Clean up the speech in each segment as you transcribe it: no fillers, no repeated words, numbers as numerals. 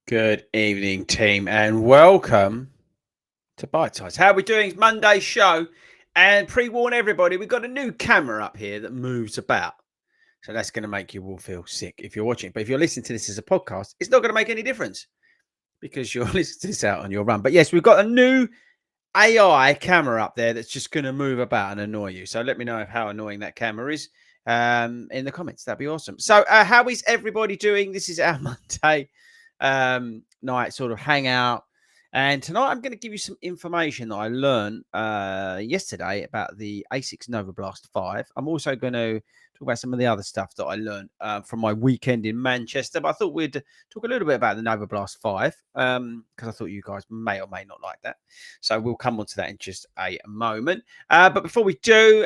Good evening, team, and welcome to Bitesize. How are we doing? It's Monday's show, and pre-warn everybody, we've got a new camera up here that moves about. So that's going to make you all feel sick if you're watching. But if you're listening to this as a podcast, it's not going to make any difference because you're listening to this out on your run. But yes, we've got a new AI camera up there that's just going to move about and annoy you. So let me know how annoying that camera is in the comments. That'd be awesome. So how is everybody doing? This is our Monday night sort of hangout. And tonight I'm going to give you some information that I learned yesterday about the ASICS NOVABLAST 5. I'm also going to talk about some of the other stuff that I learned from my weekend in Manchester. But I thought we'd talk a little bit about the NOVABLAST 5 because I thought you guys may or may not like that. So we'll come on to that in just a moment. But before we do,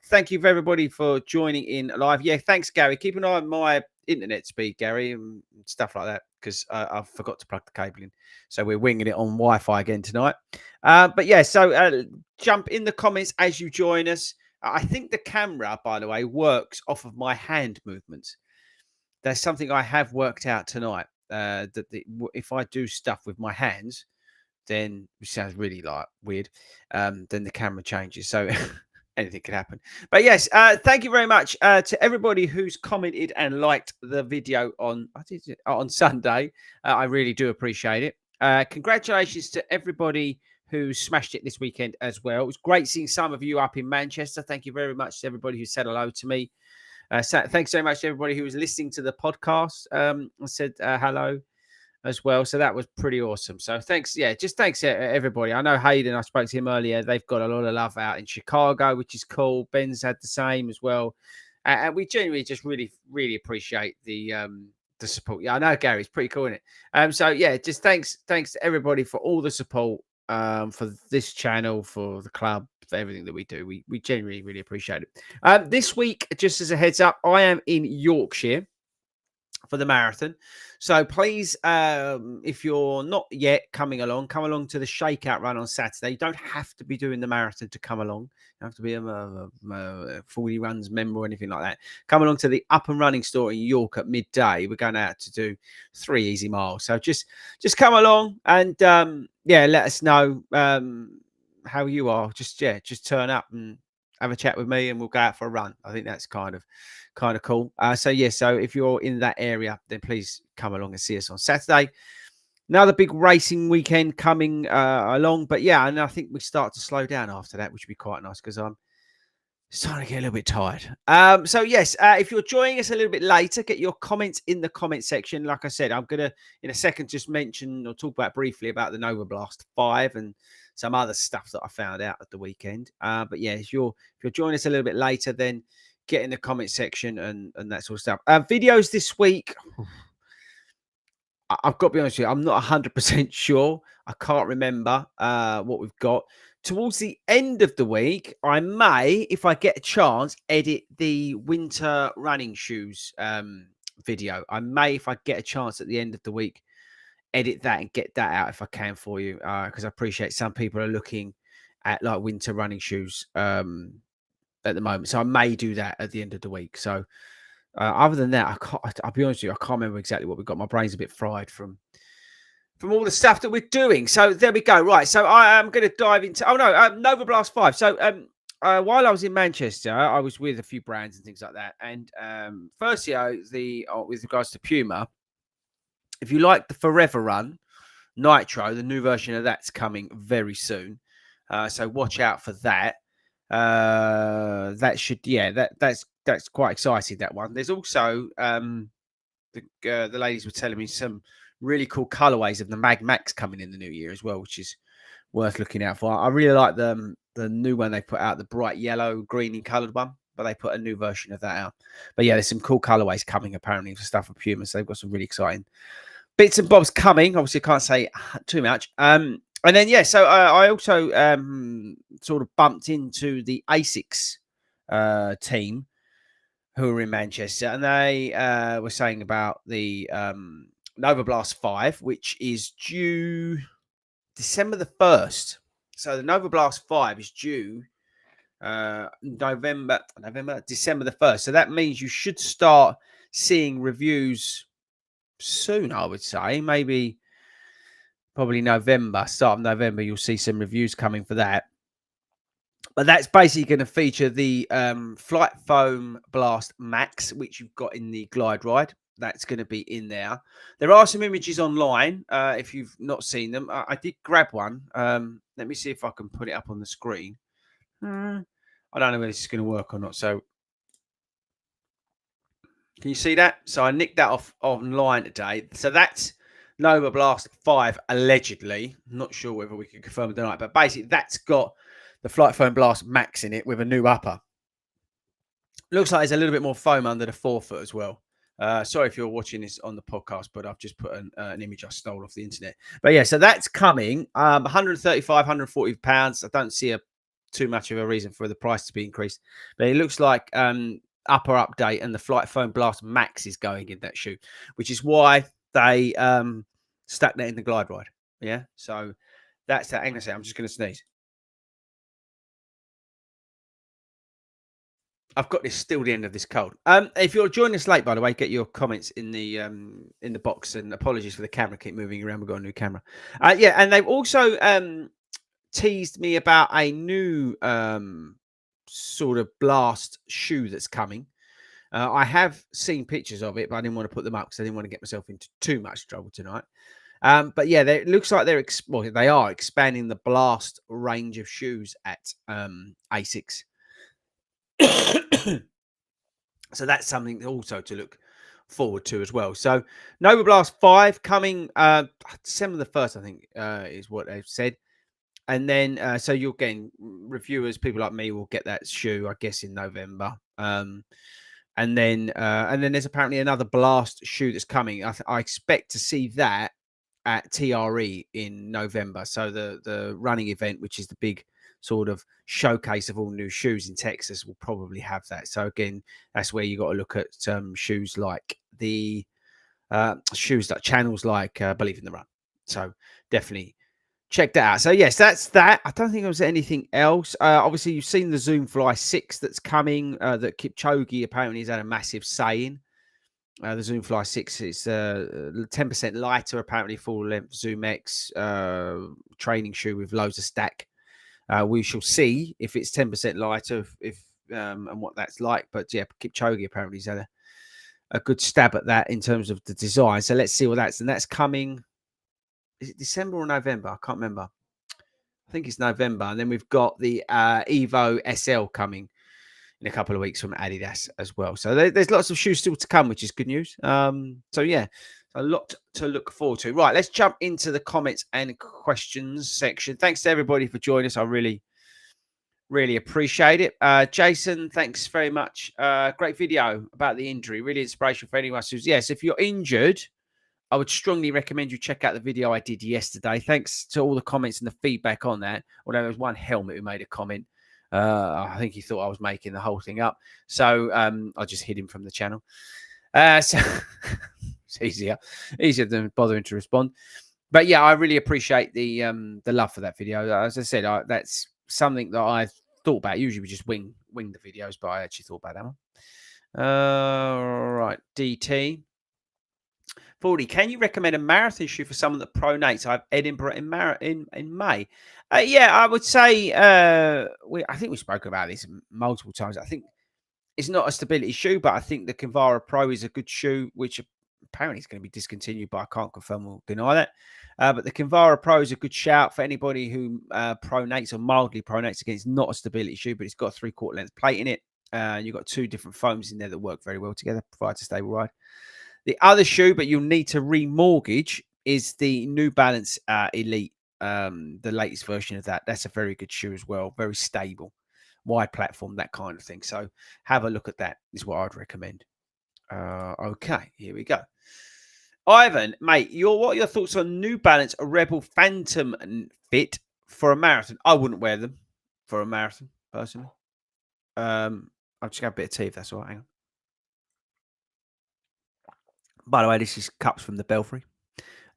thank you for everybody for joining in live. Yeah, thanks, Gary. Keep an eye on my internet speed, Gary, and stuff like that, because I forgot to plug the cable in. So we're winging it on Wi-Fi again tonight. But yeah, so jump in the comments as you join us. I think the camera, by the way, works off of my hand movements. There's something I have worked out tonight, that if I do stuff with my hands, then, which sounds really like weird, then the camera changes. So anything could happen. But yes, thank you very much to everybody who's commented and liked the video on Sunday. I really do appreciate it. Congratulations to everybody who smashed it this weekend as well. It was great seeing some of you up in Manchester. Thank you very much to everybody who said hello to me. Thanks so much to everybody who was listening to the podcast and said hello as well. So that was pretty awesome. So thanks. Yeah, just thanks everybody. I know Hayden, I spoke to him earlier. They've got a lot of love out in Chicago, which is cool. Ben's had the same as well. And we genuinely just really, really appreciate the support. Yeah, I know, Gary, it's pretty cool, isn't it? So yeah, just thanks to everybody for all the support for this channel, for the club, for everything that we do. We genuinely really appreciate it. This week, just as a heads up, I am in Yorkshire for the marathon. So please, if you're not yet coming along, come along to the shakeout run on Saturday. You don't have to be doing the marathon to come along. You don't have to be a 40 runs member or anything like that. Come along to the Up and Running store in York at midday. We're going out to do 3 easy miles. So just come along and yeah, let us know how you are. Just turn up and have a chat with me and we'll go out for a run. I think that's kind of cool. So yeah, so if you're in that area, then please come along and see us on Saturday. Another big racing weekend coming along, but yeah, and I think we start to slow down after that, which would be quite nice because I'm starting to get a little bit tired. So yes, if you're joining us a little bit later, get your comments in the comment section. Like I said, I'm gonna in a second just mention or talk about briefly about the NOVABLAST 5 and some other stuff that I found out at the weekend. But yeah, if you're joining us a little bit later, then get in the comment section and that sort of stuff. Videos this week, I've got to be honest with you, I'm not 100% sure. I can't remember what we've got. Towards the end of the week, I may, if I get a chance, edit the winter running shoes video. I may, if I get a chance at the end of the week, edit that and get that out if I can for you, because I appreciate some people are looking at like winter running shoes at the moment. So I may do that at the end of the week. So other than that, I'll be honest with you, I can't remember exactly what we've got. My brain's a bit fried from all the stuff that we're doing. So there we go. Right. So I am going to dive into, NOVABLAST 5. So while I was in Manchester, I was with a few brands and things like that. And firstly, with regards to Puma, if you like the Forever Run Nitro, the new version of that's coming very soon. So watch out for that. That should, yeah, that's quite exciting, that one. There's also the ladies were telling me some really cool colorways of the Mag Max coming in the new year as well, which is worth looking out for. I really like the new one they put out, the bright yellow, greeny colored one, but they put a new version of that out. But yeah, there's some cool colorways coming apparently for stuff for Puma, so they've got some really exciting bits and bobs coming. Obviously, I can't say too much. And then, yeah, so I also sort of bumped into the ASICS team who are in Manchester, and they were saying about the NOVABLAST 5, which is due December the 1st. So the NOVABLAST 5 is due December the 1st. So that means you should start seeing reviews soon, I would say. Maybe probably November, start of November. You'll see some reviews coming for that. But that's basically going to feature the Flight Foam Blast Max, which you've got in the Glide Ride. That's going to be in there. There are some images online if you've not seen them. I did grab one. Let me see if I can put it up on the screen. I don't know whether this is going to work or not. So can you see that? So I nicked that off online today. So that's NOVABLAST 5, allegedly. Not sure whether we can confirm it tonight, but basically that's got the Flight Foam Blast Max in it with a new upper. Looks like there's a little bit more foam under the forefoot as well. Sorry if you're watching this on the podcast, but I've just put an image I stole off the internet. But yeah, so that's coming. 135, 140 pounds. I don't see too much of a reason for the price to be increased, but it looks like upper update and the Flight Foam Blast Max is going in that shoe, which is why they stuck that in the Glide Ride. Yeah, so that's that. Hang on a second, I'm just going to sneeze. I've got this still the end of this cold. If you're joining us late, by the way, get your comments in the box. And apologies for the camera keep moving around. We've got a new camera. Yeah, and they've also teased me about a new sort of blast shoe that's coming. I have seen pictures of it, but I didn't want to put them up because I didn't want to get myself into too much trouble tonight. But yeah, it looks like they are expanding the blast range of shoes at ASICS. So that's something also to look forward to as well. So NOVABLAST 5 coming December the 1st, I think, is what they've said. And then so you're getting reviewers, people like me will get that shoe, I guess, in November. And then there's apparently another Blast shoe that's coming. I expect to see that at TRE in November. So the running event, which is the big sort of showcase of all new shoes in Texas, will probably have that. So again, that's where you got to look at shoes like the channels like Believe in the Run. So definitely check that out. So yes, that's that. I don't think there was anything else. Obviously, you've seen the Zoom Fly 6 that's coming. That Kipchoge apparently has had a massive say in. The Zoom Fly 6 is 10% lighter, apparently full length Zoom X training shoe with loads of stack. We shall see if it's 10% lighter, and what that's like. But yeah, Kipchoge apparently has had a good stab at that in terms of the design. So let's see what that's coming. Is it December or November? I can't remember. I think it's November. And then we've got the Evo SL coming in a couple of weeks from Adidas as well. So there's lots of shoes still to come, which is good news. So yeah, a lot to look forward to. Right, let's jump into the comments and questions section. Thanks to everybody for joining us. I really, really appreciate it. Jason, thanks very much. Great video about the injury. Really inspirational for anyone who's, yes, if you're injured, I would strongly recommend you check out the video I did yesterday. Thanks to all the comments and the feedback on that. Although there was one helmet who made a comment. I think he thought I was making the whole thing up. So I just hid him from the channel. So it's easier than bothering to respond. But yeah, I really appreciate the love for that video. As I said, that's something that I thought about. Usually we just wing the videos, but I actually thought about that one. Right, DT. Fordy, can you recommend a marathon shoe for someone that pronates? I have Edinburgh in May. Yeah, I would say I think we spoke about this multiple times. I think it's not a stability shoe, but I think the Kinvara Pro is a good shoe, which apparently is going to be discontinued, but I can't confirm or deny that. But the Kinvara Pro is a good shout for anybody who pronates or mildly pronates. Again, it's not a stability shoe, but it's got a 3/4 length plate in it. You've got two different foams in there that work very well together, provides a stable ride. The other shoe, but you'll need to remortgage, is the New Balance Elite, the latest version of that. That's a very good shoe as well. Very stable, wide platform, that kind of thing. So have a look at that is what I'd recommend. Okay, here we go. Ivan, mate, what are your thoughts on New Balance Rebel Phantom Fit for a marathon? I wouldn't wear them for a marathon, personally. I'll just have a bit of tea if that's all right. Hang on. By the way, this is cups from the Belfry.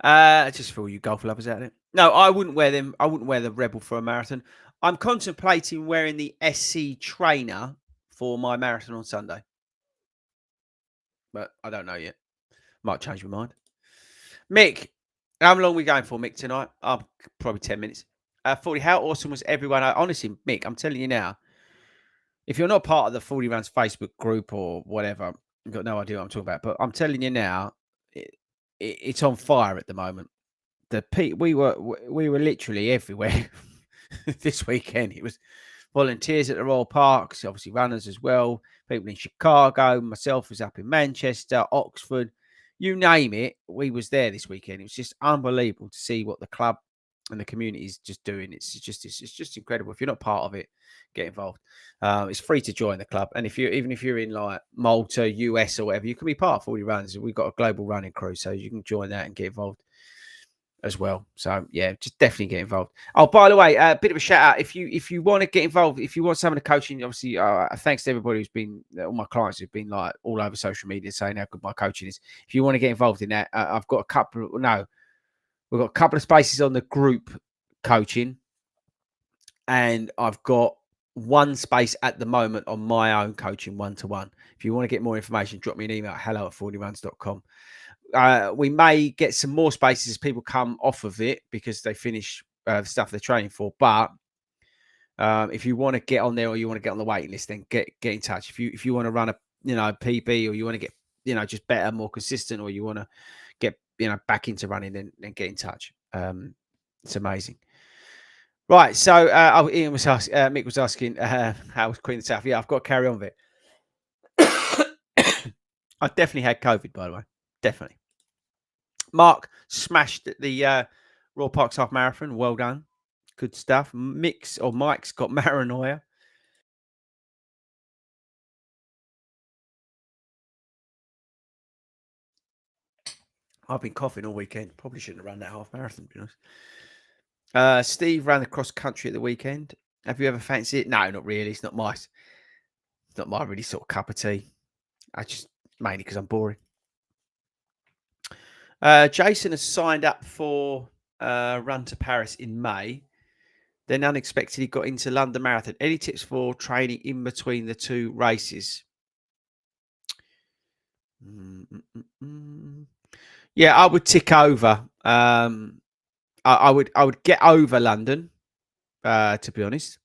Just for all you golf lovers out there. No, I wouldn't wear them. I wouldn't wear the Rebel for a marathon. I'm contemplating wearing the SC trainer for my marathon on Sunday. But I don't know yet. Might change my mind. Mick, How long are we going for, Mick, tonight? Probably 10 minutes. 40, how awesome was everyone? Honestly, Mick, I'm telling you now, if you're not part of the 40 Runs Facebook group or whatever, you've got no idea what I'm talking about. But I'm telling you now, it's on fire at the moment. We were literally everywhere this weekend. It was volunteers at the Royal Parks, obviously runners as well, people in Chicago, myself was up in Manchester, Oxford, you name it, we was there this weekend. It was just unbelievable to see what the club and the community is just doing. It's just incredible. If you're not part of it, get involved. It's free to join the club, and even if you're in like Malta, US, or whatever, you can be part of 40 Runs. We've got a global running crew, so you can join that and get involved as well. So yeah, just definitely get involved. Oh, by the way, a bit of a shout out if you want to get involved, if you want some of the coaching, obviously, thanks to everybody who's been all my clients who've been like all over social media saying how good my coaching is. If you want to get involved in that, I've got a couple. No, we've got a couple of spaces on the group coaching, and I've got one space at the moment on my own coaching 1-to-1. If you want to get more information, drop me an email at hello@fordyruns.com. We may get some more spaces as people come off of it because they finish the stuff they're training for. But if you want to get on there or you want to get on the waiting list, then get in touch. If you want to run a PB, or you want to get just better, more consistent, or you want to get back into running, then get in touch. It's amazing. Right, so Ian was Mick was asking how was Queen of the South. Yeah, I've got to carry on with it. I definitely had COVID, by the way, definitely. Mark smashed the Royal Parks Half Marathon. Well done. Good stuff. Mike's got paranoia. I've been coughing all weekend. Probably shouldn't have run that half marathon, to be honest. Steve ran the cross country at the weekend. Have you ever fancied it? No, not really. It's not my really sort of cup of tea. I just mainly because I'm boring. Jason has signed up for Run to Paris in May. Then unexpectedly got into London Marathon. Any tips for training in between the two races? Yeah, I would tick over. I would get over London. To be honest,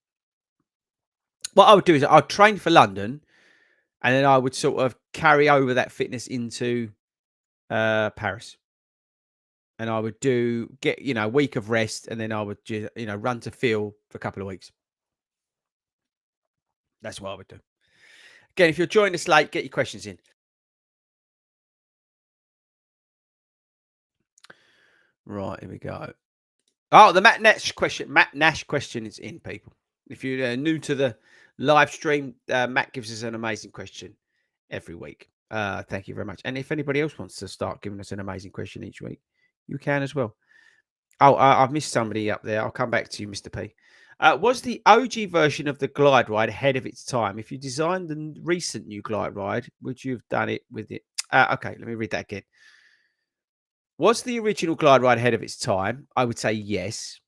what I would do is I'd train for London, and then I would sort of carry over that fitness into Paris. And I would get a week of rest, and then I would just run to Phil for a couple of weeks. That's what I would do. Again, if you're joining us late, get your questions in. Right, here we go. Oh, the Matt Nash question is in, people. If you're new to the live stream, Matt gives us an amazing question every week. Thank you very much. And if anybody else wants to start giving us an amazing question each week, you can as well. Oh, I've missed somebody up there. I'll come back to you, Mr. P. Was the OG version of the glide ride ahead of its time? If you designed the recent new glide ride, would you have done it with it? Okay, let me read that again. Was the original glide ride ahead of its time? I would say yes.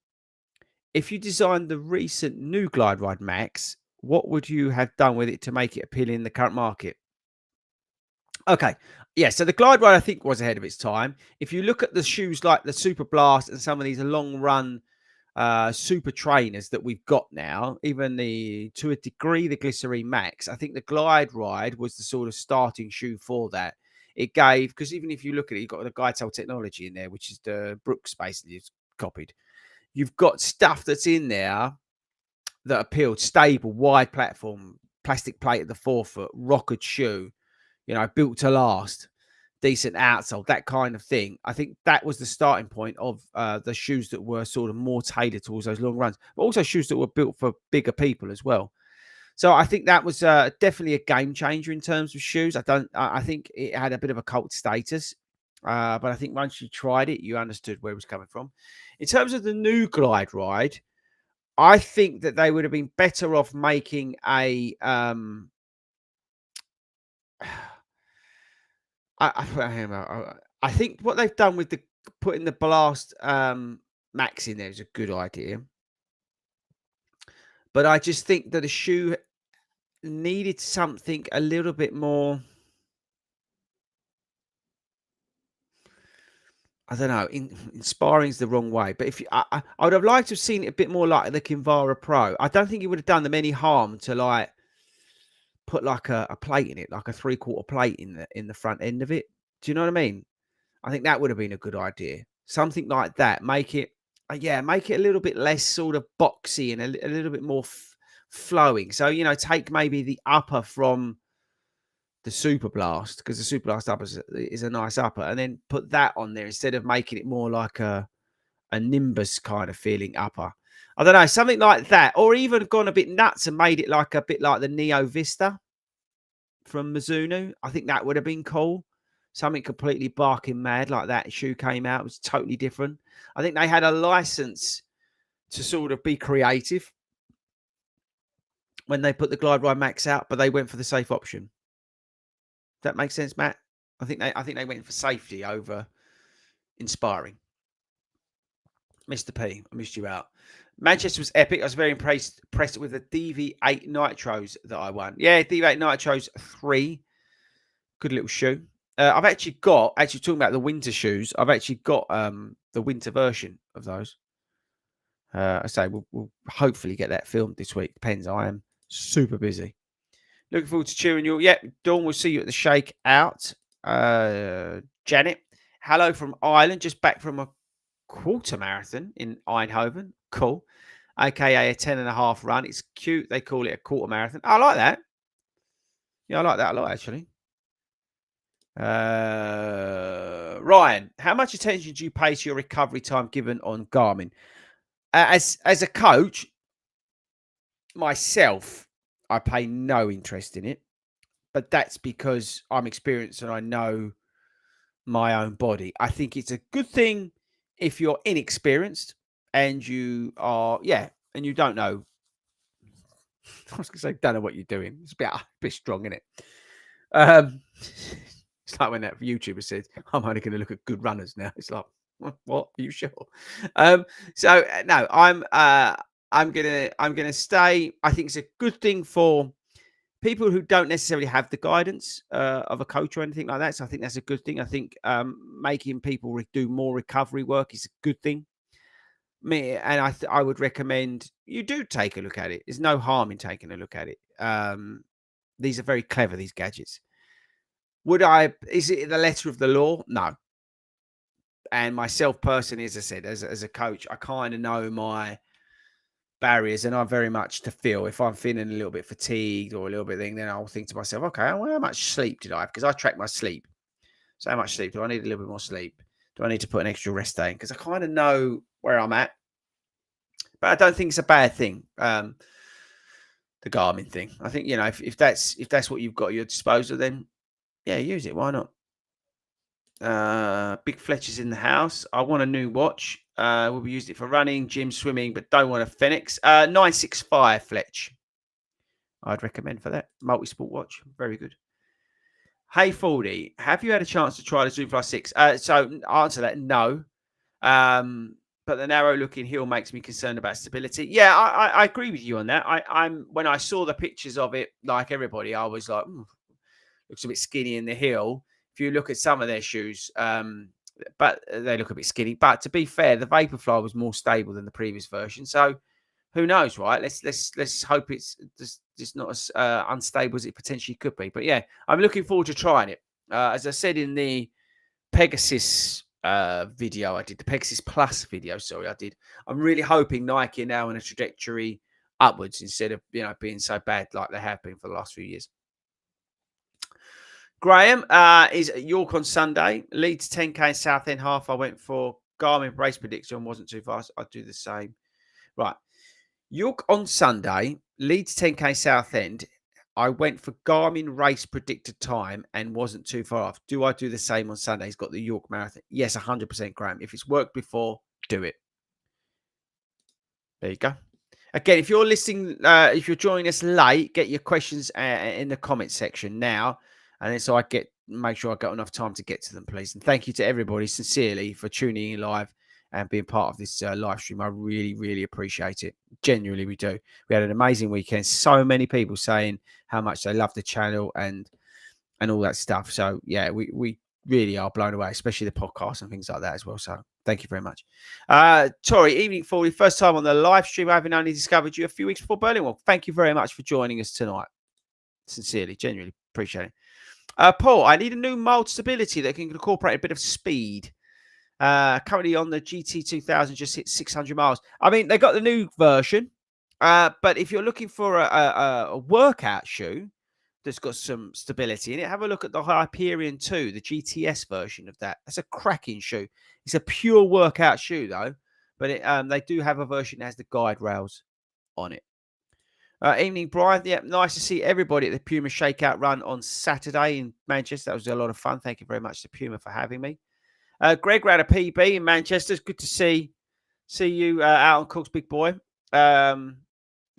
If you designed the recent new glide ride Max, what would you have done with it to make it appealing in the current market? Okay. Yeah, so the glide ride I think was ahead of its time. If you look at the shoes like the Super Blast and some of these long run super trainers that we've got now, even to a degree the Glycerine Max, I think the glide ride was the sort of starting shoe for that. It gave, because even if you look at it, you've got the Guidetail technology in there, which is the Brooks basically it's copied. You've got stuff that's in there that appealed, stable, wide platform, plastic plate at the forefoot, rockered shoe, built to last, decent outsole, that kind of thing. I think that was the starting point of the shoes that were sort of more tailored towards those long runs, but also shoes that were built for bigger people as well. So I think that was definitely a game changer in terms of shoes. I think it had a bit of a cult status, but I think once you tried it, you understood where it was coming from. In terms of the new glide ride, I think that they would have been better off making a I think what they've done with the putting the Blast Max in there is a good idea. But I just think that the shoe needed something a little bit more. I don't know, inspiring's the wrong way, but if you, I would have liked to have seen it a bit more like the Kinvara Pro. I don't think it would have done them any harm to like put like a plate in it, like a 3/4 plate in the front end of it. Do you know what I mean? I think that would have been a good idea. Something like that. Make it, yeah, make it a little bit less sort of boxy and a little bit more flowing. So, you know, take maybe the upper from the Super Blast, because the Super Blast upper is a nice upper, and then put that on there instead of making it more like a Nimbus kind of feeling upper. I don't know, something like that, or even gone a bit nuts and made it like a bit like the Neo Vista from Mizuno. I think that would have been cool. Something completely barking mad like that shoe came out. It was totally different. I think they had a license to sort of be creative when they put the Glide Ride Max out, but they went for the safe option. That makes sense, Matt? I think they went for safety over inspiring. Mr. P, I missed you out. Manchester was epic. I was very impressed with the DV8 Nitros that I won. Yeah, DV8 Nitros 3. Good little shoe. I've actually talking about the winter shoes, I've actually got the winter version of those. I say we'll hopefully get that filmed this week. Depends. I am super busy. Looking forward to cheering you. Yep, Dawn, we'll see you at the shake out. Janet, hello from Ireland. Just back from a quarter marathon in Eindhoven. Cool. AKA a 10.5 run. It's cute. They call it a quarter marathon. I like that. Yeah, I like that a lot, actually. Ryan, how much attention do you pay to your recovery time given on Garmin? As a coach, myself, I pay no interest in it, but that's because I'm experienced and I know my own body. I think it's a good thing if you're inexperienced and you are, and you don't know. I was going to say, don't know what you're doing. It's a bit strong, isn't it? It's like when that YouTuber said, I'm only going to look at good runners now. It's like, what? Are you sure? So no, I'm gonna stay. I think it's a good thing for people who don't necessarily have the guidance of a coach or anything like that. So I think that's a good thing. I think making people do more recovery work is a good thing. I would recommend you do take a look at it. There's no harm in taking a look at it. These are very clever, these gadgets. Is it the letter of the law? No. And myself personally, as I said, as a coach, I kind of know my barriers, and I'm very much to feel. If I'm feeling a little bit fatigued or a little bit then I'll think to myself, okay, well, how much sleep did I have? Because I track my sleep. So how much sleep? Do I need a little bit more sleep? Do I need to put an extra rest day in? Because I kind of know where I'm at. But I don't think it's a bad thing. The Garmin thing. I think, you know, if that's what you've got at your disposal, then yeah, use it. Why not? Big Fletcher's in the house. I want a new watch. We'll be using it for running, gym, swimming, but don't want a Fenix. 965 Fletch. I'd recommend for that. Multi-sport watch. Very good. Hey, Fordy, have you had a chance to try the Zoom Fly 6? So answer that, no. But the narrow-looking heel makes me concerned about stability. Yeah, I agree with you on that. I'm when I saw the pictures of it, like everybody, I was like, looks a bit skinny in the heel. If you look at some of their shoes, but they look a bit skinny. But to be fair, the Vaporfly was more stable than the previous version. So who knows, right? Let's hope it's just not as unstable as it potentially could be. But yeah, I'm looking forward to trying it. As I said in the Pegasus video I did, the Pegasus Plus video, sorry, I did. I'm really hoping Nike are now on a trajectory upwards instead of, you know, being so bad like they have been for the last few years. Graham is at York on Sunday. Leeds 10K Southend half. I went for Garmin race prediction. Wasn't too fast. I'd do the same. Right. York on Sunday. Leeds 10K Southend. I went for Garmin race predicted time and wasn't too far off. Do I do the same on Sunday? He's got the York Marathon. Yes, 100%, Graham. If it's worked before, do it. There you go. Again, if you're listening, if you're joining us late, get your questions in the comment section now. And then so I make sure I got enough time to get to them, please. And thank you to everybody sincerely for tuning in live and being part of this live stream. I really, really appreciate it. Genuinely, we do. We had an amazing weekend. So many people saying how much they love the channel and all that stuff. So yeah, we really are blown away, especially the podcast and things like that as well. So thank you very much. Tori, evening for you. First time on the live stream, having only discovered you a few weeks before Berlin. Well, thank you very much for joining us tonight. Sincerely, genuinely appreciate it. Paul, I need a new mold stability that can incorporate a bit of speed. Currently on the GT 2000, just hit 600 miles. I mean, they got the new version, but if you're looking for a workout shoe that's got some stability in it, have a look at the Hyperion 2, the GTS version of that. That's a cracking shoe. It's a pure workout shoe, though, but they do have a version that has the guide rails on it. Evening, Brian. Yeah, nice to see everybody at the Puma Shakeout Run on Saturday in Manchester. That was a lot of fun. Thank you very much to Puma for having me. Greg ran a PB in Manchester. It's good to see you out on Cook's big boy. 40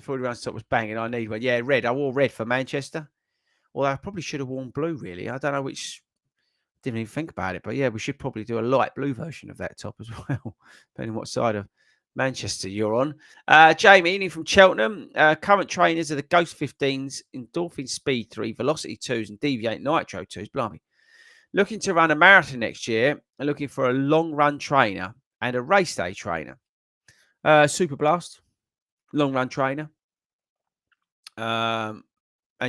runs top was banging. I need one. Yeah, red. I wore red for Manchester. Although I probably should have worn blue, really. I don't know which. Didn't even think about it. But yeah, we should probably do a light blue version of that top as well, depending what side of Manchester you're on. Jamie, evening from Cheltenham. Current trainers are the Ghost 15s, Endorphin Speed 3, Velocity 2s, and Deviate Nitro 2s. Blimey. Looking to run a marathon next year and looking for a long run trainer and a race day trainer. Super Blast, long run trainer. And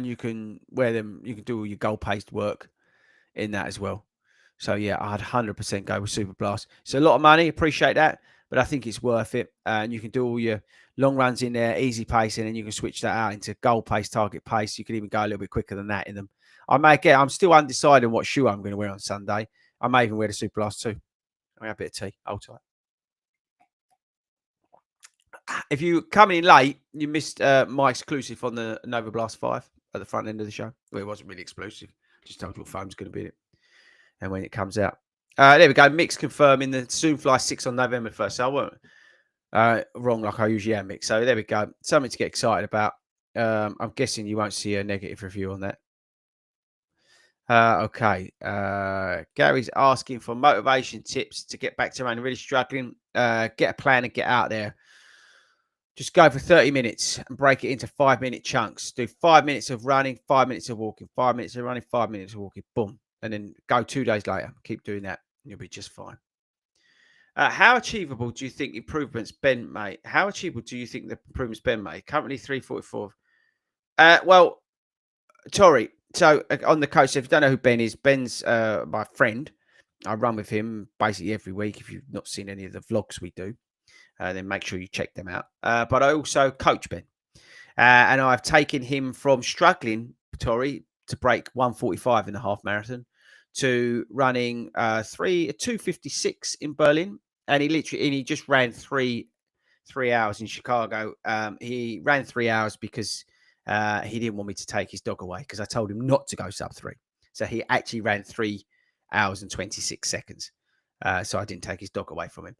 you can wear them, you can do all your goal paced work in that as well. So yeah, I'd 100% go with Super Blast. It's a lot of money, appreciate that, but I think it's worth it. And you can do all your long runs in there, easy pacing, and you can switch that out into goal pace, target pace. You can even go a little bit quicker than that in them. I'm still undecided on what shoe I'm going to wear on Sunday. I may even wear the Super Blast too. I have a bit of tea. Hold tight. If you coming in late, you missed my exclusive on the NOVABLAST 5 at the front end of the show. Well, it wasn't really exclusive. Just told you what phone's going to be in it. And when it comes out. There we go. Mix confirming the Zoomfly 6 on November 1st. So I won't wrong like I usually am, Mix. So there we go. Something to get excited about. I'm guessing you won't see a negative review on that. Okay. Gary's asking for motivation tips to get back to running. Really struggling. Get a plan and get out there. Just go for 30 minutes and break it into 5-minute chunks. Do 5 minutes of running, 5 minutes of walking, 5 minutes of running, 5 minutes of walking. Boom. And then go 2 days later. Keep doing that. And you'll be just fine. How achievable do you think improvements Ben made? How achievable do you think the improvements Ben made? Currently 344. Well, Tori, so on the coach, if you don't know who Ben is, Ben's my friend. I run with him basically every week. If you've not seen any of the vlogs we do, then make sure you check them out. But I also coach Ben. And I've taken him from struggling, Tori, to break 1:45 in the half marathon to running 2:56 in Berlin. And he just ran three hours in Chicago. He ran 3 hours because he didn't want me to take his dog away because I told him not to go sub 3. So he actually ran 3 hours and 26 seconds. So I didn't take his dog away from him.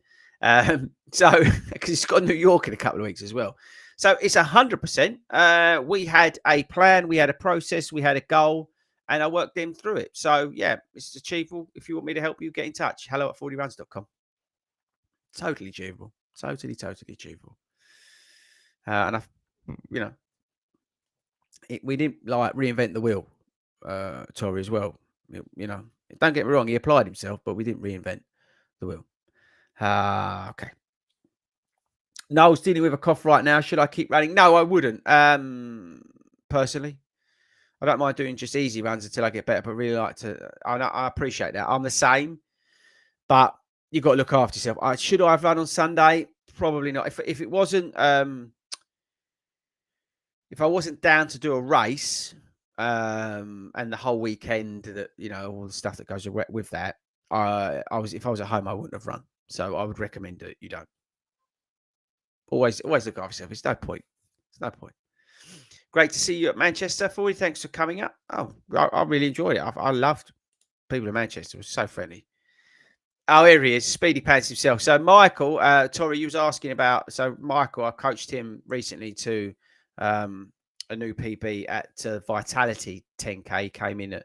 So because he's got New York in a couple of weeks as well. So it's 100%. We had a plan, we had a process, we had a goal, and I worked them through it. So yeah, it's achievable. If you want me to help you, get in touch. hello@fordyruns.com. Totally achievable. Totally achievable. And we didn't like reinvent the wheel, Tori, as well. Don't get me wrong, he applied himself, but we didn't reinvent the wheel. Okay. No, I was dealing with a cough right now. Should I keep running? No, I wouldn't. Personally, I don't mind doing just easy runs until I get better, but really like to. I appreciate that. I'm the same, but you've got to look after yourself. Should I have run on Sunday? Probably not. If it wasn't, if I wasn't down to do a race, and the whole weekend, that all the stuff that goes with that, if I was at home, I wouldn't have run. So I would recommend that you don't. Always look after yourself. It's no point. Great to see you at Manchester, Fordy. Thanks for coming up. Oh, I really enjoyed it. I loved people in Manchester. It was so friendly. Oh, here he is, Speedy Pants himself. So Michael, Tori, you was asking about. So Michael, I coached him recently to a new PB at Vitality 10K. He came in at,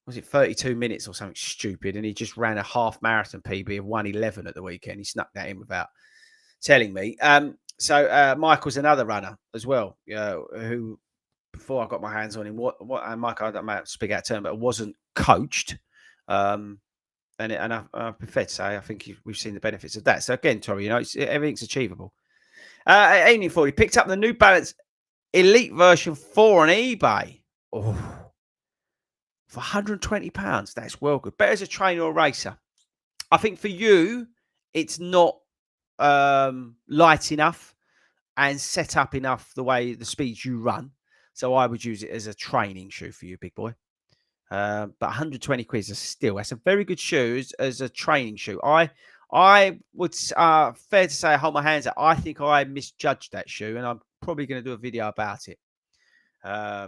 was it 32 minutes or something stupid, and he just ran a half marathon PB of 1:11 at the weekend. He snuck that in without telling me. So Michael's another runner as well, who before I got my hands on him, Michael, I don't know, speak out of turn, but wasn't coached. And I prefer to say I think we've seen the benefits of that. So again, Tori, everything's achievable. Aiming for, he picked up the New Balance Elite version 4 on eBay. Oh, for £120. That's well good. Better as a trainer or racer. I think for you, it's not light enough and set up enough the speeds you run. So I would use it as a training shoe for you, big boy. But 120 quid is that's a very good shoe as a training shoe. I would fair to say I hold my hands up. I think I misjudged that shoe, and I'm probably going to do a video about it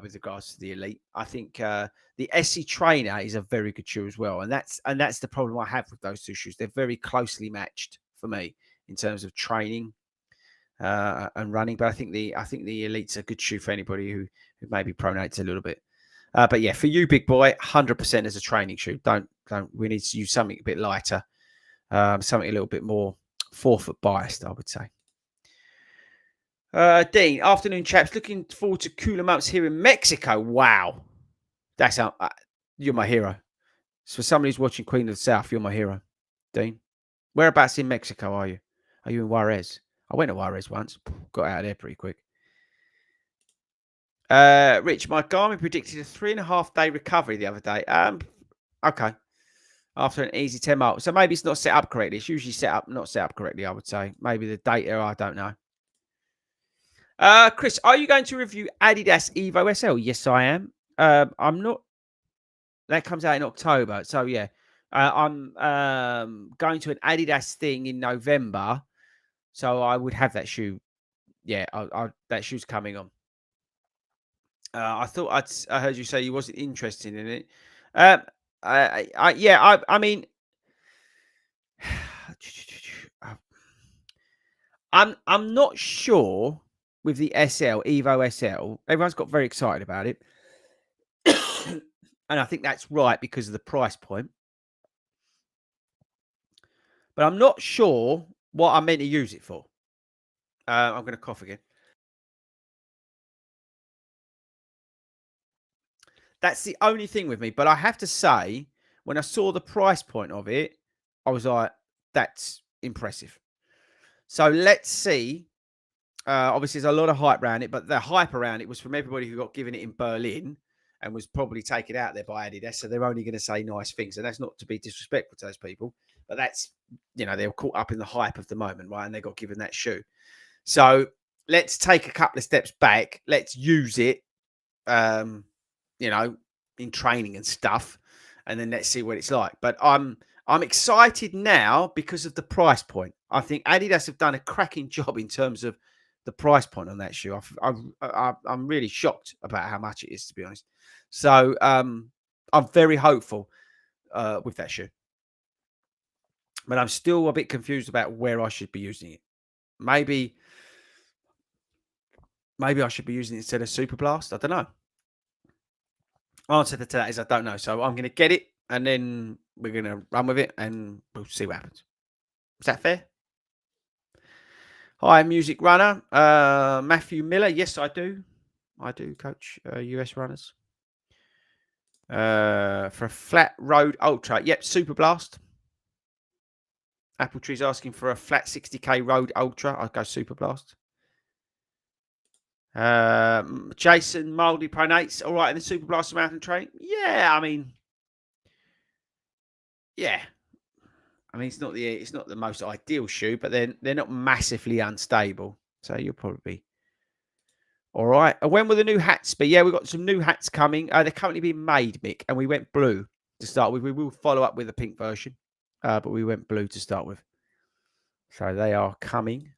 with regards to the Elite. I think the SE Trainer is a very good shoe as well, and that's the problem I have with those two shoes. They're very closely matched for me in terms of training and running. But I think the Elite's a good shoe for anybody who maybe pronates a little bit. But yeah, for you, big boy, 100% as a training shoe. Don't. We need to use something a bit lighter, something a little bit more forefoot biased, I would say. Dean, afternoon, chaps. Looking forward to cooler months here in Mexico. Wow, that's you're my hero. So for somebody who's watching Queen of the South, you're my hero, Dean. Whereabouts in Mexico are you? Are you in Juarez? I went to Juarez once. Got out of there pretty quick. Rich, my Garmin predicted a 3.5 day recovery the other day. Okay. After an easy 10 mile. So maybe it's not set up correctly. It's usually not set up correctly, I would say. Maybe the data, I don't know. Chris, are you going to review Adidas Evo SL? Yes, I am. I'm not. That comes out in October. So yeah. I'm going to an Adidas thing in November. So I would have that shoe. Yeah, that shoe's coming on. I thought I heard you say you wasn't interested in it. I mean, I'm not sure with the Evo SL. Everyone's got very excited about it, and I think that's right because of the price point. But I'm not sure what I'm meant to use it for. I'm going to cough again. That's the only thing with me. But I have to say, when I saw the price point of it, I was like, that's impressive. So let's see. Obviously, there's a lot of hype around it, but the hype around it was from everybody who got given it in Berlin and was probably taken out there by Adidas. So they're only going to say nice things. And that's not to be disrespectful to those people, but that's, they were caught up in the hype of the moment, right? And they got given that shoe. So let's take a couple of steps back. Let's use it, in training and stuff. And then let's see what it's like. But I'm excited now because of the price point. I think Adidas have done a cracking job in terms of the price point on that shoe. I'm really shocked about how much it is, to be honest. So I'm very hopeful with that shoe. But I'm still a bit confused about where I should be using it. Maybe I should be using it instead of Super Blast. I don't know. Answer to that is I don't know. So I'm going to get it and then we're going to run with it and we'll see what happens. Is that fair? Hi, Music Runner. Matthew Miller. Yes, I do. I do coach US runners. For a flat road ultra. Yep, Super Blast. Apple Tree's asking for a flat 60k road ultra. I'll go Super Blast. Jason mildly pronates. All right, in the Super Blast mountain train. Yeah, I mean, yeah. I mean, it's not the most ideal shoe, but they're not massively unstable. So you'll probably be all right. When will the new hats be? Yeah, we've got some new hats coming. They're currently being made, Mick, and we went blue to start with. We will follow up with a pink version, but we went blue to start with. So they are coming.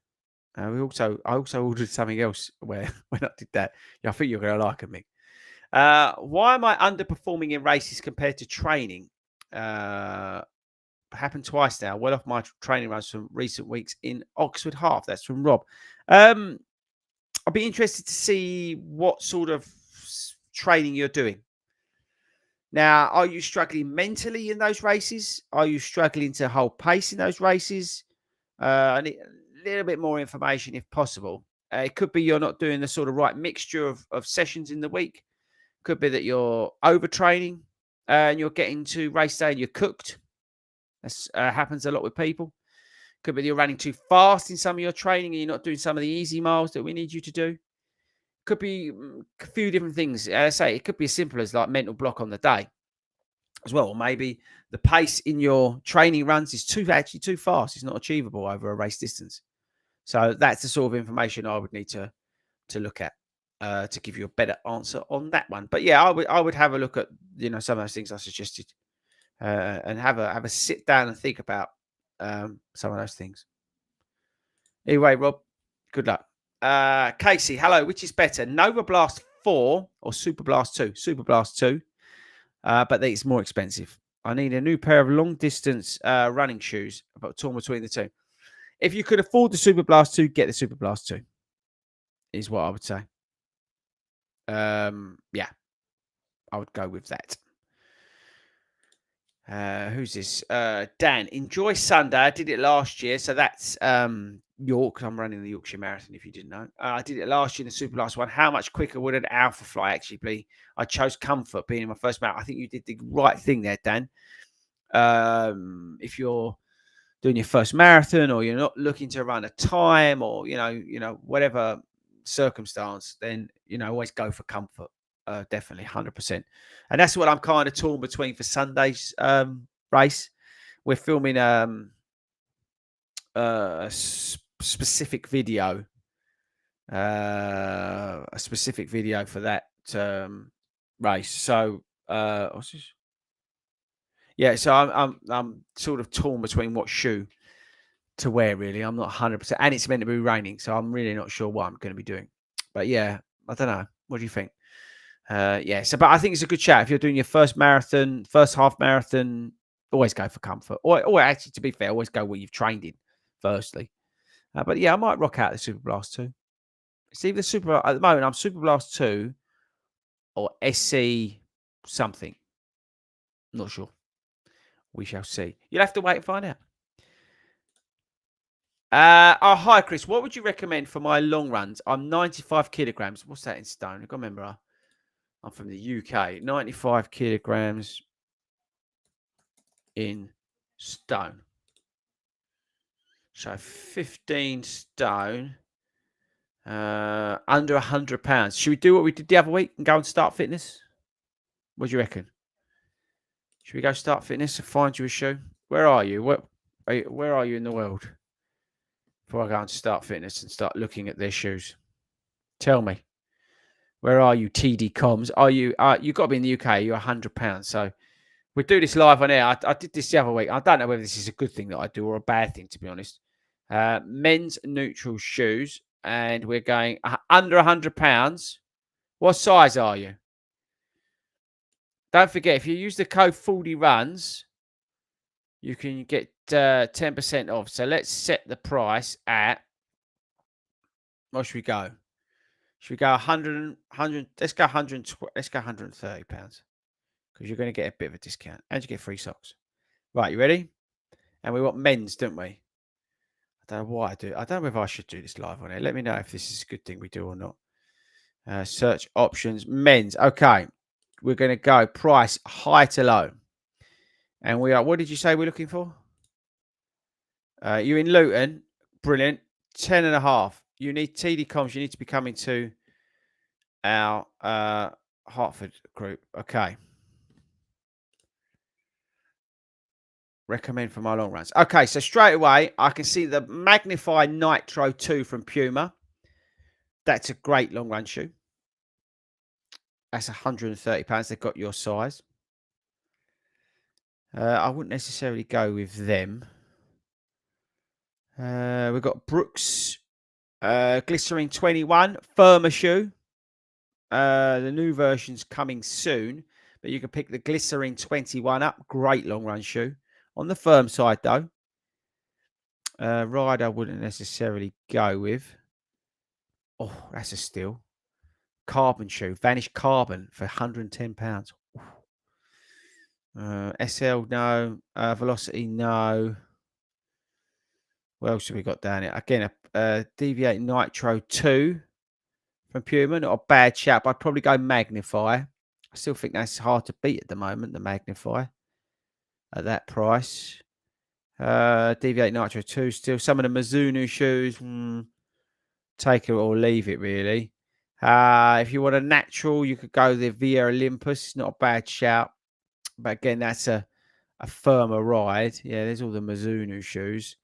I also ordered something else when I did that. Yeah, I think you're going to like them, Mick. Why am I underperforming in races compared to training? Happened twice now. Well off my training runs from recent weeks in Oxford Half. That's from Rob. I'll be interested to see what sort of training you're doing. Now, are you struggling mentally in those races? Are you struggling to hold pace in those races? I need a little bit more information if possible. It could be you're not doing the sort of right mixture of sessions in the week. Could be that you're overtraining. and you're getting to race day and you're cooked. That happens a lot with people. Could be you're running too fast in some of your training and you're not doing some of the easy miles that we need you to do. Could be a few different things. As I say, it could be as simple as like mental block on the day as well. Or maybe the pace in your training runs is actually too fast. It's not achievable over a race distance. So that's the sort of information I would need to look at to give you a better answer on that one. But yeah, I would have a look at some of those things I suggested and have a sit down and think about some of those things. Anyway, Rob, good luck. Casey, hello. Which is better, NOVABLAST 4 or SUPERBLAST 2? SUPERBLAST 2, but it's more expensive. I need a new pair of long distance running shoes, but torn between the two. If you could afford the SUPERBLAST 2, get the SUPERBLAST 2, is what I would say. Yeah, I would go with that. Who's this? Dan, enjoy Sunday. I did it last year, so that's York. I'm running the Yorkshire Marathon, if you didn't know. I did it last year in the SUPERBLAST one. How much quicker would an Alpha Fly actually be? I chose comfort being in my first marathon. I think you did the right thing there, Dan. If you're doing your first marathon or you're not looking to run a time or whatever circumstance, then always go for comfort. Definitely 100%. And that's what I'm kind of torn between for Sunday's race. We're filming a specific video for that race. So what's this? Yeah, so I'm sort of torn between what shoe to wear, really. I'm not 100%, and it's meant to be raining, so I'm really not sure what I'm going to be doing. But yeah, I don't know. What do you think? But I think it's a good chat. If you're doing your first marathon, first half marathon, always go for comfort. Or actually, to be fair, always go what you've trained in, firstly. But yeah, I might rock out the SUPERBLAST 2. It's either at the moment, I'm SUPERBLAST 2 or SC something. Not sure. We shall see. You'll have to wait and find out. Hi, Chris. What would you recommend for my long runs? I'm 95 kilograms. What's that in stone? I've got to remember. I'm from the UK. 95 kilograms in stone. So 15 stone. Under 100 pounds. Should we do what we did the other week and go and start fitness? What do you reckon? Should we go start fitness and find you a shoe? Where are you? Where are you in the world? Before I go and start fitness and start looking at their shoes. Tell me. Where are you, TD Comms? Are you? You've got to be in the UK. You're 100 pounds. So we do this live on air. I did this the other week. I don't know whether this is a good thing that I do or a bad thing, to be honest. Men's neutral shoes, and we're going under 100 pounds. What size are you? Don't forget, if you use the code FORDY RUNS, you can get 10% off. So let's set the price at, what should we go? Should we go 100? Let's go 120. Let's go 130 pounds because you're going to get a bit of a discount and you get free socks. Right, you ready? And we want men's, don't we? I don't know why I do. I don't know if I should do this live on it. Let me know if this is a good thing we do or not. Search options, men's. Okay, we're going to go price high to low, and we are. What did you say we're looking for? You're in Luton. Brilliant. 10.5. You need TD Comms. You need to be coming to our Hartford group. Okay. Recommend for my long runs. Okay, so straight away, I can see the Magnify Nitro 2 from Puma. That's a great long run shoe. That's £130. They've got your size. I wouldn't necessarily go with them. We've got Brooks Glycerin 21, firmer shoe. The new version's coming soon, but you can pick the Glycerin 21 up. Great long run shoe. On the firm side, though, Ride I wouldn't necessarily go with. Oh, that's a steal. Carbon shoe, Vanish Carbon for £110. SL, no. Velocity, no. What else have we got down here? Again, a Deviate Nitro 2 from Puma. Not a bad shout, but I'd probably go Magnify. I still think that's hard to beat at the moment, the Magnify, at that price. Deviate Nitro 2 still. Some of the Mizuno shoes, take it or leave it, really. If you want a natural, you could go the Via Olympus. It's not a bad shout. But again, that's a firmer ride. Yeah, there's all the Mizuno shoes.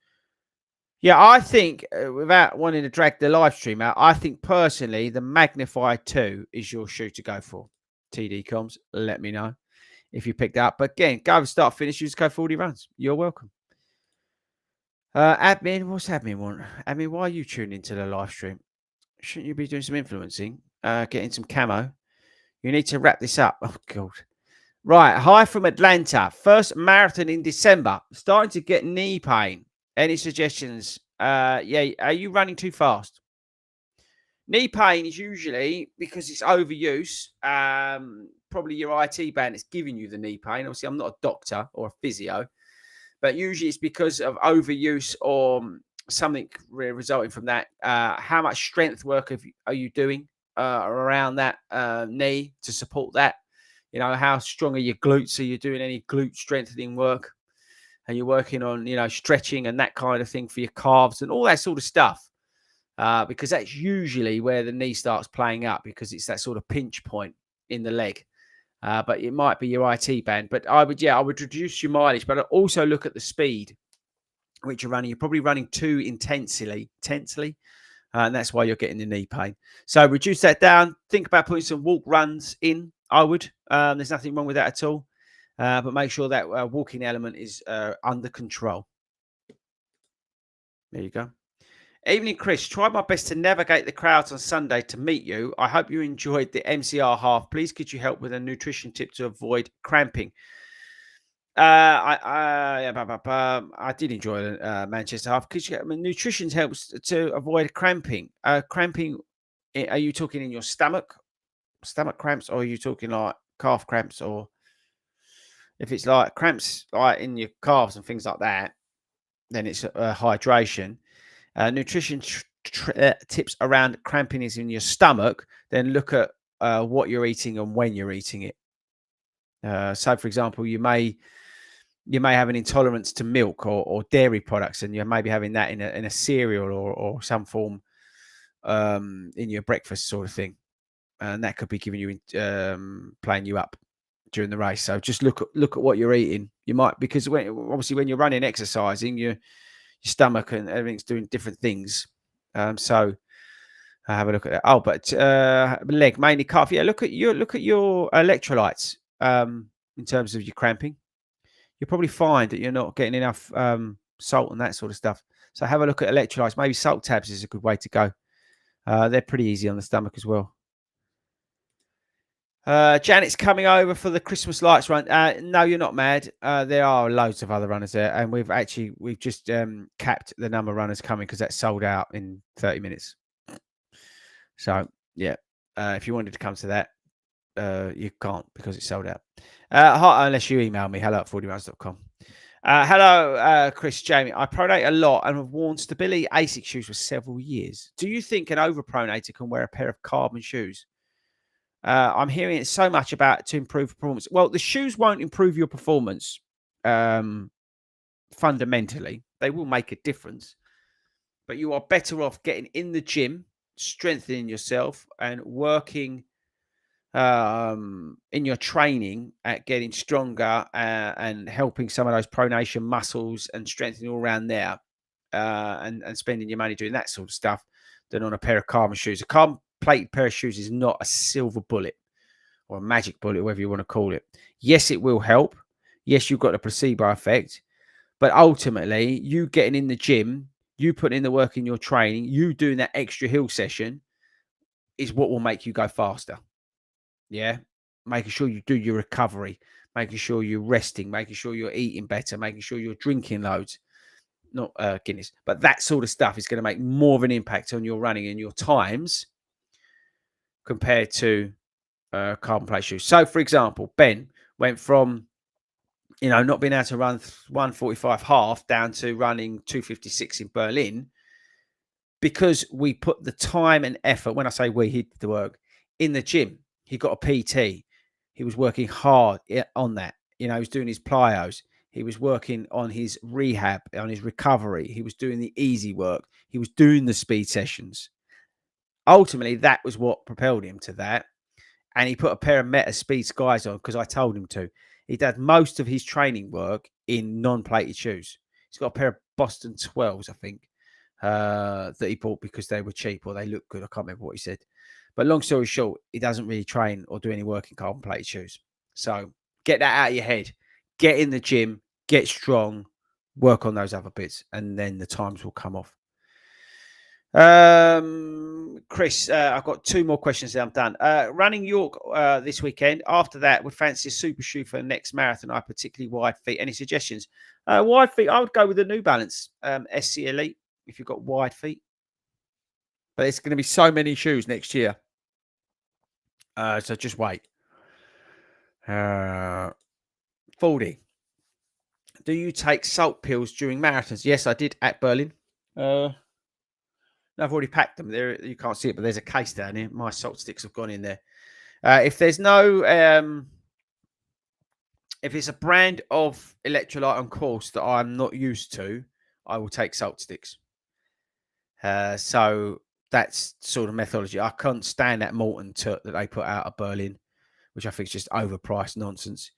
Yeah, I think, without wanting to drag the live stream out, I think personally the Magnify 2 is your shoe to go for. TD Comms, let me know if you picked that up. But again, go start finish, use code 40 runs. You're welcome. Admin, what's admin want? Admin, why are you tuning into the live stream? Shouldn't you be doing some influencing? Getting some camo? You need to wrap this up. Oh, God. Right. Hi from Atlanta. First marathon in December. Starting to get knee pain. Any suggestions? Yeah. Are you running too fast? Knee pain is usually because it's overuse. Probably your IT band is giving you the knee pain. Obviously, I'm not a doctor or a physio, but usually it's because of overuse or something resulting from that. How much strength work are you doing around that knee to support that? You know, how strong are your glutes? Are you doing any glute strengthening work? And you're working on, stretching and that kind of thing for your calves and all that sort of stuff. Because that's usually where the knee starts playing up, because it's that sort of pinch point in the leg. But it might be your IT band. But I would reduce your mileage, but I'd also look at the speed which you're running. You're probably running too intensely, and that's why you're getting the knee pain. So reduce that down. Think about putting some walk runs in. I would. There's nothing wrong with that at all. But make sure that walking element is under control. There you go. Evening, Chris. Tried my best to navigate the crowds on Sunday to meet you. I hope you enjoyed the MCR half. Please, could you help with a nutrition tip to avoid cramping? I did enjoy the Manchester half because nutrition helps to avoid cramping. Cramping, are you talking in your stomach cramps, or are you talking like calf cramps? Or if it's like cramps like in your calves and things like that, then it's hydration. Nutrition tips around cramping is in your stomach. Then look at what you're eating and when you're eating it. So, for example, you may have an intolerance to milk or dairy products, and you may be having that in a cereal or some form in your breakfast sort of thing, and that could be giving you playing you up during the race. So just look at what you're eating. You might, because when you're running, exercising, your stomach and everything's doing different things. So have a look at that. Oh, but leg, mainly calf. Yeah, look at your electrolytes in terms of your cramping. You'll probably find that you're not getting enough salt and that sort of stuff. So have a look at electrolytes. Maybe salt tabs is a good way to go. They're pretty easy on the stomach as well. Janet's coming over for the Christmas lights run. No, you're not mad. There are loads of other runners there, and we've just capped the number of runners coming because that's sold out in 30 minutes. So yeah, if you wanted to come to that, you can't because it's sold out. Unless you email me, hello@fordyruns.com. Hello, Chris, Jamie. I pronate a lot and have worn Stability ASIC shoes for several years. Do you think an overpronator can wear a pair of carbon shoes? I'm hearing it so much about to improve performance. Well, the shoes won't improve your performance fundamentally. They will make a difference. But you are better off getting in the gym, strengthening yourself, and working in your training at getting stronger and helping some of those pronation muscles and strengthening all around there, and spending your money doing that sort of stuff than on a pair of carbon shoes. A carbon plated pair of shoes is not a silver bullet or a magic bullet, whatever you want to call it. Yes, it will help. Yes, you've got a placebo effect, but ultimately you getting in the gym, you putting in the work in your training, you doing that extra hill session is what will make you go faster. Yeah, making sure you do your recovery, making sure you're resting, making sure you're eating better, making sure you're drinking loads, not Guinness, but that sort of stuff is going to make more of an impact on your running and your times compared to carbon plate shoes. So, for example, Ben went from not being able to run 1:45 half down to running 2:56 in Berlin because we put the time and effort. When I say we, he did the work in the gym. He got a PT. he was working hard on that. You know, he was doing his plyos. He was working on his rehab, on his recovery. He was doing the easy work. He was doing the speed sessions. Ultimately, that was what propelled him to that. And he put a pair of Meta Speed Skies on because I told him to. He did most of his training work in non-plated shoes. He's got a pair of Boston 12s, I think, that he bought because they were cheap or they looked good. I can't remember what he said. But long story short, he doesn't really train or do any work in carbon-plated shoes. So get that out of your head. Get in the gym, get strong, work on those other bits, and then the times will come off. Chris, I've got 2 more questions and I'm done. Running York this weekend. After that, would fancy a super shoe for the next marathon. I have particularly wide feet. Any suggestions? Wide feet, I would go with the New Balance SC Elite if you've got wide feet. But it's going to be so many shoes next year. So just wait. 40. Do you take salt pills during marathons? Yes, I did at Berlin. No, I've already packed them. There, you can't see it, but there's a case down here. My salt sticks have gone in there. If there's no, if it's a brand of electrolyte on course that I'm not used to, I will take salt sticks. So that's sort of methodology. I can't stand that Morton that they put out of Berlin, which I think is just overpriced nonsense.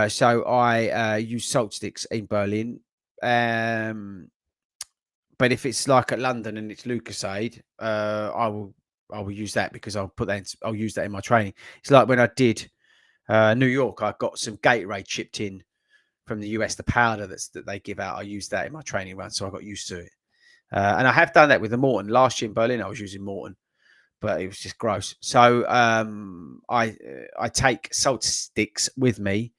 So I use salt sticks in Berlin. But if it's like at London and it's Lucasade, I will use that because I'll use that in my training. It's like when I did New York, I got some Gatorade chipped in from the US, the powder that they give out. I used that in my training run, so I got used to it. And I have done that with the Morton. Last year in Berlin, I was using Morton, but it was just gross. So I take salt sticks with me.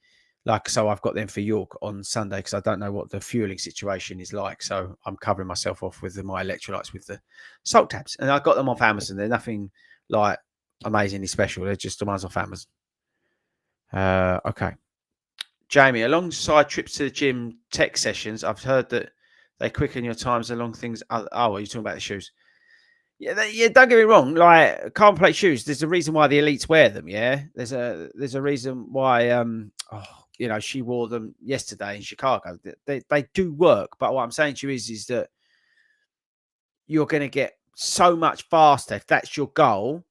So I've got them for York on Sunday because I don't know what the fueling situation is like. So I'm covering myself off with my electrolytes with the salt tabs. And I got them off Amazon. They're nothing like amazingly special. They're just the ones off Amazon. Okay. Jamie, alongside trips to the gym tech sessions, I've heard that they quicken your times along things. Oh, are you talking about the shoes? Yeah, don't get me wrong. Like carbon plate shoes, there's a reason why the elites wear them. Yeah, there's a reason why. She wore them yesterday in Chicago. They do work, but what I'm saying to you is that you're going to get so much faster if that's your goal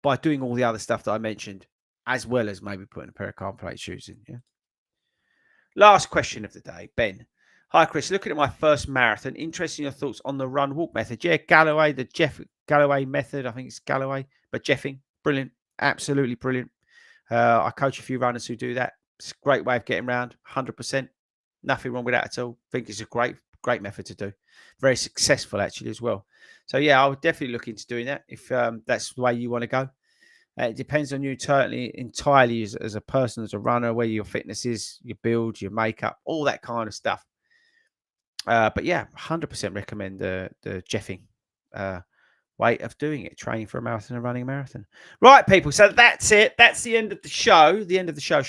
by doing all the other stuff that I mentioned, as well as maybe putting a pair of carbon plate shoes in. Yeah. Last question of the day, Ben. Hi, Chris. Looking at my first marathon. Interested in your thoughts on the run walk method. Yeah, Galloway, the Jeff Galloway method. I think it's Galloway, but Jeffing. Brilliant. Absolutely brilliant. I coach a few runners who do that. It's a great way of getting around. 100%. Nothing wrong with that at all. I think it's a great method to do. Very successful, actually, as well. So, yeah, I would definitely look into doing that if that's the way you want to go. It depends on you entirely as a person, as a runner, where your fitness is, your build, your makeup, all that kind of stuff. But yeah, 100% recommend the Jeffing way of doing it, training for a marathon and running a marathon. Right, people. So that's it. That's the end of the show. The end of the show.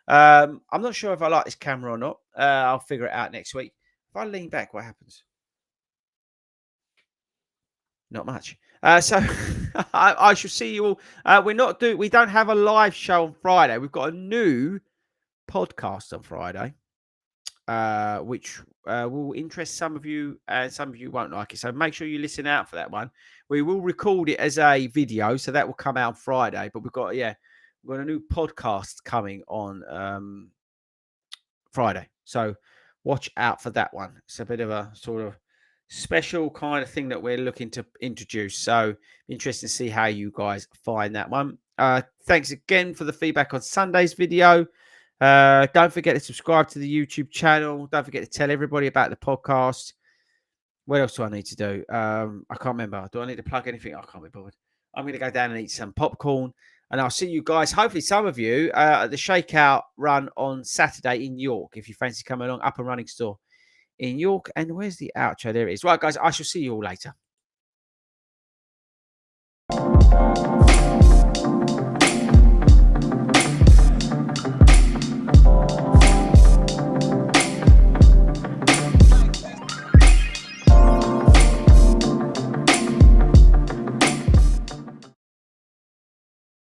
I'm not sure if I like this camera or not. I'll figure it out next week. If I lean back, what happens? Not much. So I shall see you all. We don't have a live show on Friday. We've got a new podcast on Friday, which will interest some of you and some of you won't like it. So make sure you listen out for that one. We will record it as a video, so that will come out on Friday. But we've got a new podcast coming on Friday. So watch out for that one. It's a bit of a sort of special kind of thing that we're looking to introduce. So interesting to see how you guys find that one. Thanks again for the feedback on Sunday's video. Don't forget to subscribe to the YouTube channel. Don't forget to tell everybody about the podcast. What else do I need to do? I can't remember. Do I need to plug anything? I can't be bothered. I'm going to go down and eat some popcorn. And I'll see you guys, hopefully some of you, at the Shakeout run on Saturday in York. If you fancy coming along, Up and Running Store in York. And where's the outro? There it is. Right, guys, I shall see you all later.